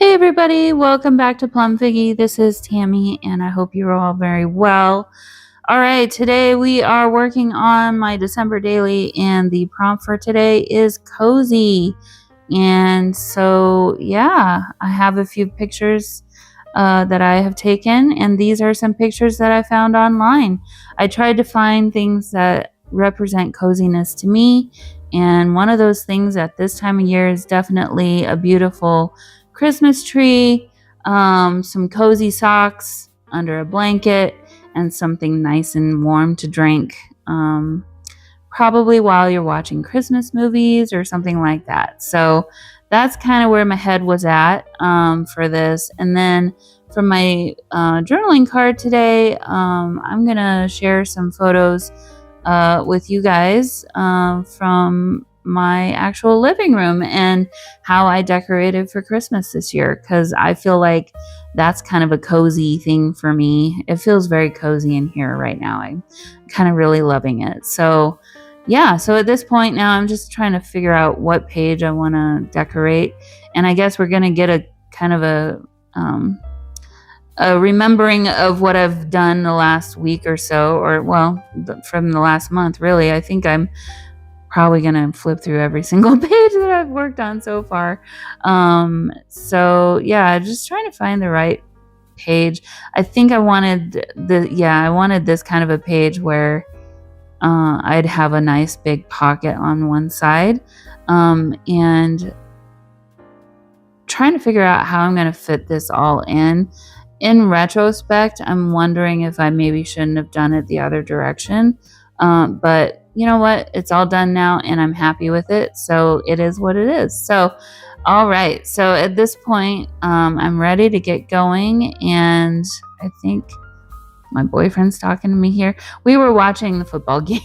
Hey everybody, welcome back to Plum Figgy. This is Tammy and I hope you're all very well. All right, today we are working on my December daily and the prompt for today is cozy. And so, yeah, I have a few pictures that I have taken, and these are some pictures that I found online. I tried to find things that represent coziness to me, and one of those things at this time of year is definitely a beautiful Christmas tree, some cozy socks under a blanket, and something nice and warm to drink. Probably while you're watching Christmas movies or something like that. So that's kind of where my head was at for this. And then for my journaling card today, I'm going to share some photos with you guys from my actual living room and how I decorated for Christmas this year, because I feel like that's kind of a cozy thing for me. It feels very cozy in here right now. I'm kind of really loving it. So yeah, so at this point now I'm just trying to figure out what page I want to decorate, and I guess we're going to get a kind of a remembering of what I've done the last week or so, or well, from the last month really. I think I'm probably going to flip through every single page that I've worked on so far. So yeah, just trying to find the right page. I think I wanted this kind of a page where I'd have a nice big pocket on one side, and trying to figure out how I'm going to fit this all in. In retrospect, I'm wondering if I maybe shouldn't have done it the other direction. But you know what? It's all done now and I'm happy with it. So it is what it is. So, all right. So at this point, I'm ready to get going. And I think my boyfriend's talking to me here. We were watching the football game.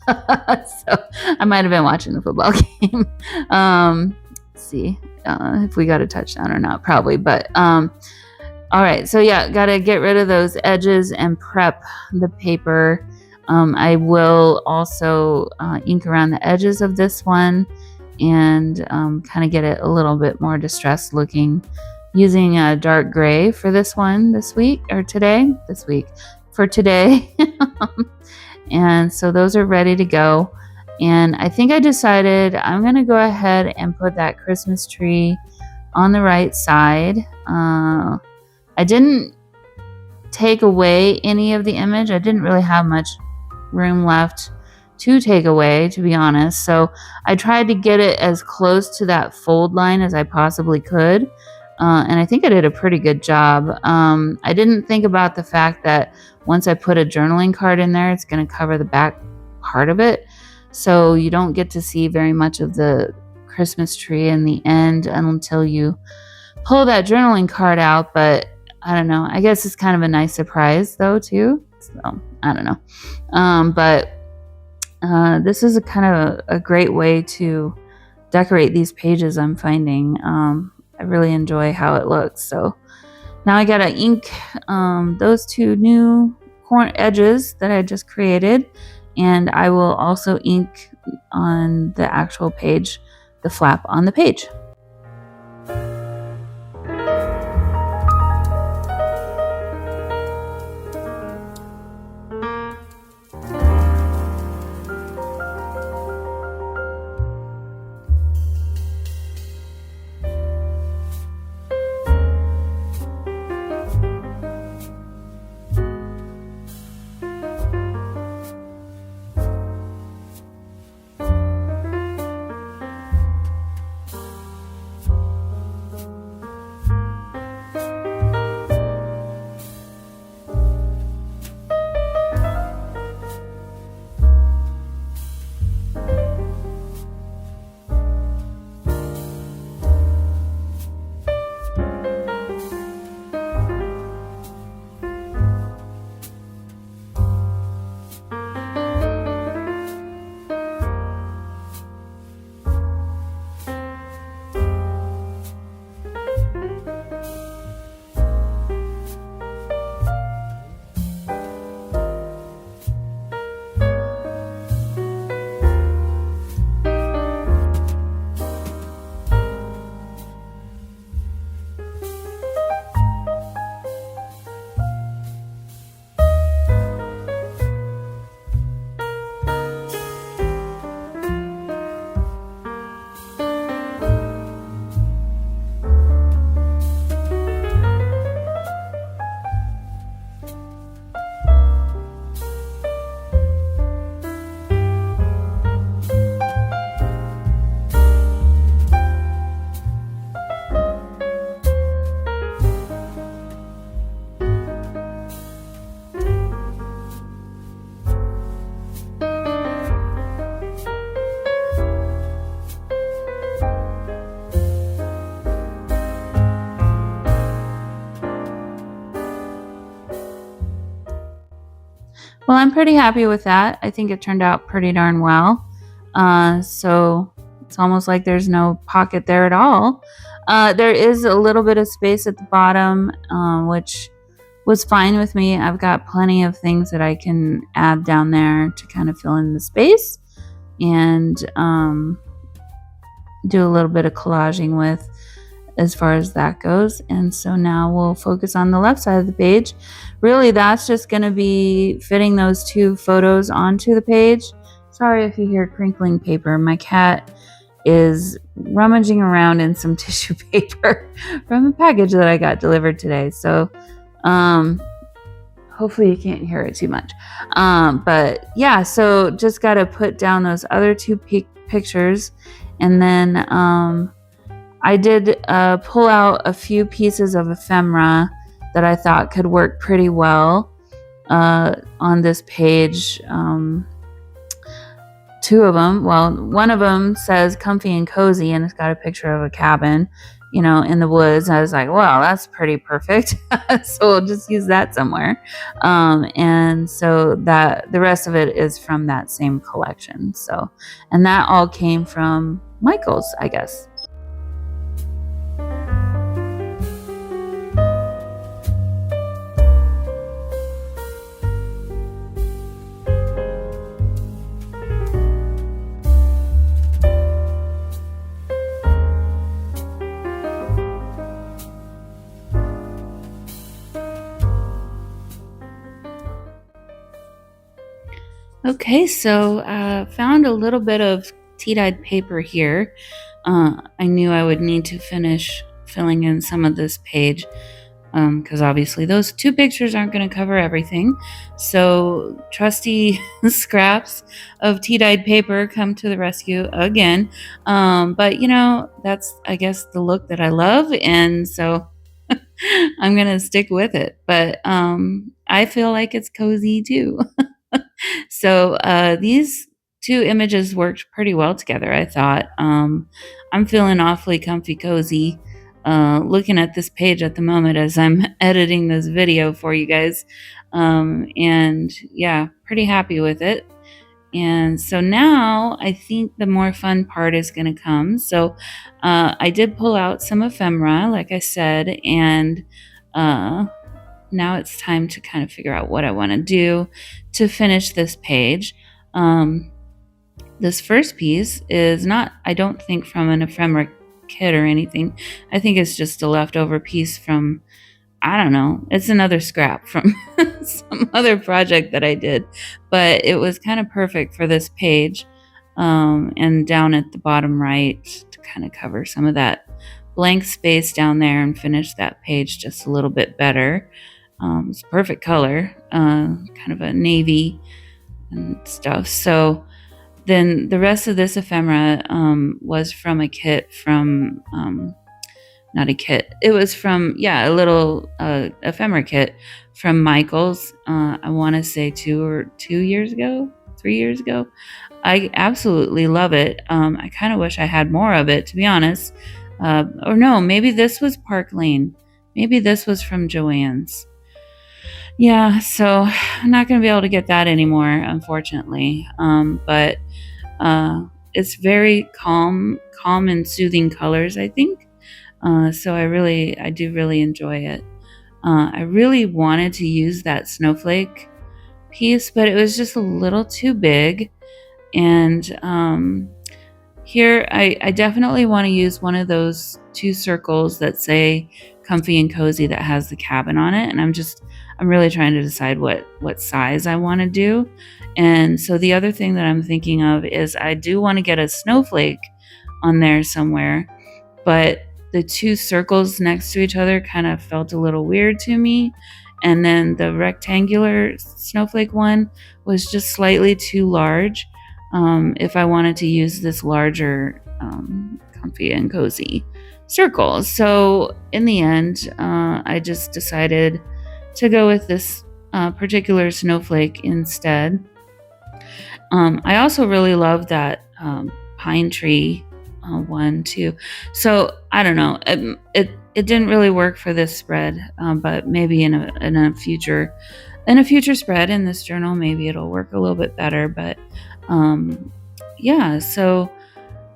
So I might have been watching the football game. Let's see if we got a touchdown or not, probably. But all right, so yeah, got to get rid of those edges and prep the paper. I will also ink around the edges of this one and kind of get it a little bit more distressed looking, using a dark gray for this one for today. And so those are ready to go. And I think I decided I'm going to go ahead and put that Christmas tree on the right side. I didn't take away any of the image. I didn't really have much room left to take away, to be honest. So I tried to get it as close to that fold line as I possibly could. And I think I did a pretty good job. I didn't think about the fact that once I put a journaling card in there, it's going to cover the back part of it. So you don't get to see very much of the Christmas tree in the end until you pull that journaling card out. But I don't know. I guess it's kind of a nice surprise though too. So I don't know. But this is a kind of a great way to decorate these pages I'm finding. I really enjoy how it looks. So now I gotta ink those two new corner edges that I just created, and I will also ink on the actual page, the flap on the page. Well, I'm pretty happy with that. I think it turned out pretty darn well. So it's almost like there's no pocket there at all. There is a little bit of space at the bottom, which was fine with me. I've got plenty of things that I can add down there to kind of fill in the space and do a little bit of collaging with as far as that goes. And so now we'll focus on the left side of the page. Really, that's just going to be fitting those two photos onto the page. Sorry if you hear crinkling paper. My cat is rummaging around in some tissue paper from a package that I got delivered today. So hopefully you can't hear it too much. But yeah, so just got to put down those other two pictures. And then I did pull out a few pieces of ephemera that I thought could work pretty well on this page. Two of them, well, one of them says comfy and cozy, and it's got a picture of a cabin, in the woods. I was like, well, that's pretty perfect. So we'll just use that somewhere. And so that the rest of it is from that same collection. So, and that all came from Michael's, I guess. Okay, so found a little bit of tea-dyed paper here. I knew I would need to finish filling in some of this page because obviously those two pictures aren't going to cover everything. So trusty scraps of tea-dyed paper come to the rescue again. But that's, I guess, the look that I love, and so I'm going to stick with it. But I feel like it's cozy too. So these two images worked pretty well together, I thought. I'm feeling awfully comfy cozy looking at this page at the moment as I'm editing this video for you guys. And yeah, pretty happy with it. And so now I think the more fun part is going to come. So I did pull out some ephemera, like I said, and now it's time to kind of figure out what I want to do to finish this page. This first piece is not, I don't think, from an ephemera kit or anything. I think it's just a leftover piece from, I don't know, it's another scrap from some other project that I did, but it was kind of perfect for this page. And down at the bottom right to kind of cover some of that blank space down there and finish that page just a little bit better. It's a perfect color, kind of a navy and stuff. So then the rest of this ephemera was from a kit from, not a kit. It was from, a little ephemera kit from Michael's. I want to say 3 years ago. I absolutely love it. I kind of wish I had more of it, to be honest. Or no, maybe this was Park Lane. Maybe this was from Joann's. Yeah, so I'm not going to be able to get that anymore, unfortunately. But it's very calm and soothing colors, I think. So I do really enjoy it. I really wanted to use that snowflake piece, but it was just a little too big. And here I definitely want to use one of those two circles that say comfy and cozy that has the cabin on it. And I'm really trying to decide what size I want to do. And so the other thing that I'm thinking of is I do want to get a snowflake on there somewhere, but the two circles next to each other kind of felt a little weird to me. And then the rectangular snowflake one was just slightly too large if I wanted to use this larger comfy and cozy circle. So in the end, I just decided to go with this particular snowflake instead. I also really love that pine tree one too. So I don't know. it didn't really work for this spread, but maybe in a future spread in this journal, maybe it'll work a little bit better. But yeah, so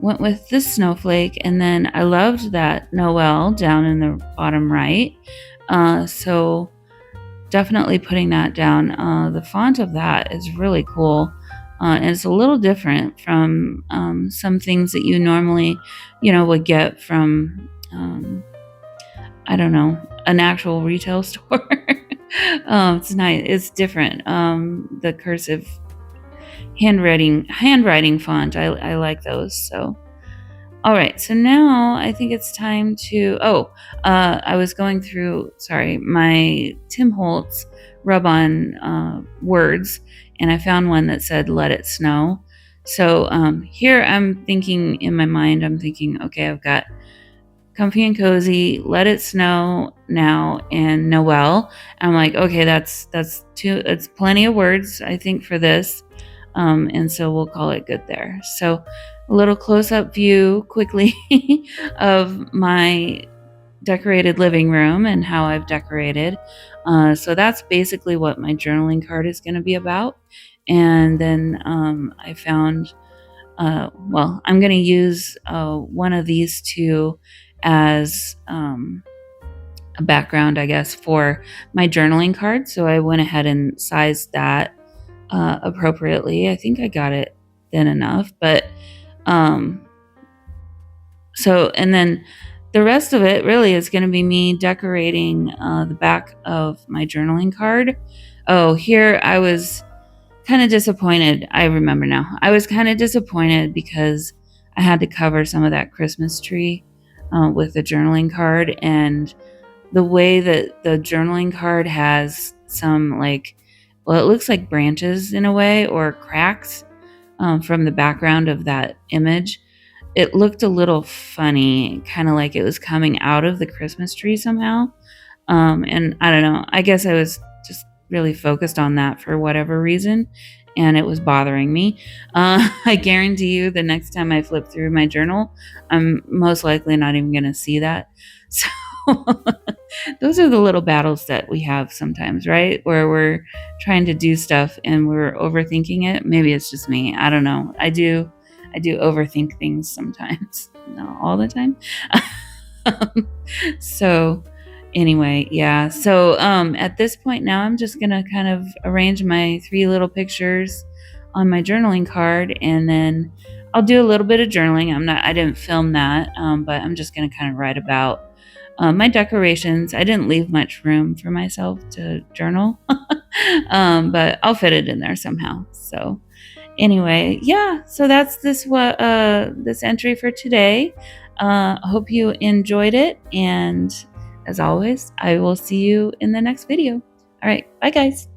went with this snowflake, and then I loved that Noel down in the bottom right. So definitely putting that down. The font of that is really cool. And it's a little different from some things that you normally, would get from, I don't know, an actual retail store. It's nice. It's different. The cursive handwriting font. I like those. So, all right. So now I think it's time to. I was going through. Sorry, my Tim Holtz rub-on words, and I found one that said "Let it snow." So here I'm thinking in my mind. I'm thinking, okay, I've got Comfy and Cozy, Let It Snow Now, and Noel. I'm like, okay, that's two. It's plenty of words, I think, for this. And so we'll call it good there. So a little close-up view quickly of my decorated living room and how I've decorated. So that's basically what my journaling card is going to be about. And then I found, I'm going to use one of these two as a background, I guess, for my journaling card. So I went ahead and sized that appropriately. I think I got it thin enough, but and then the rest of it really is going to be me decorating the back of my journaling card. Oh, here I was kind of disappointed. I remember now. I was kind of disappointed because I had to cover some of that Christmas tree with the journaling card, and the way that the journaling card has some it looks like branches in a way, or cracks from the background of that image. It looked a little funny, kind of like it was coming out of the Christmas tree somehow. And I don't know, I guess I was just really focused on that for whatever reason, and it was bothering me. I guarantee you the next time I flip through my journal, I'm most likely not even going to see that. So those are the little battles that we have sometimes, right? Where we're trying to do stuff and we're overthinking it. Maybe it's just me. I don't know. I do overthink things sometimes. Not all the time. So anyway, yeah. So at this point now, I'm just going to kind of arrange my 3 little pictures on my journaling card, and then I'll do a little bit of journaling. I didn't film that, but I'm just going to kind of write about my decorations. I didn't leave much room for myself to journal, but I'll fit it in there somehow. So anyway, yeah, so that's this entry for today. I hope you enjoyed it, and as always, I will see you in the next video. All right, bye guys.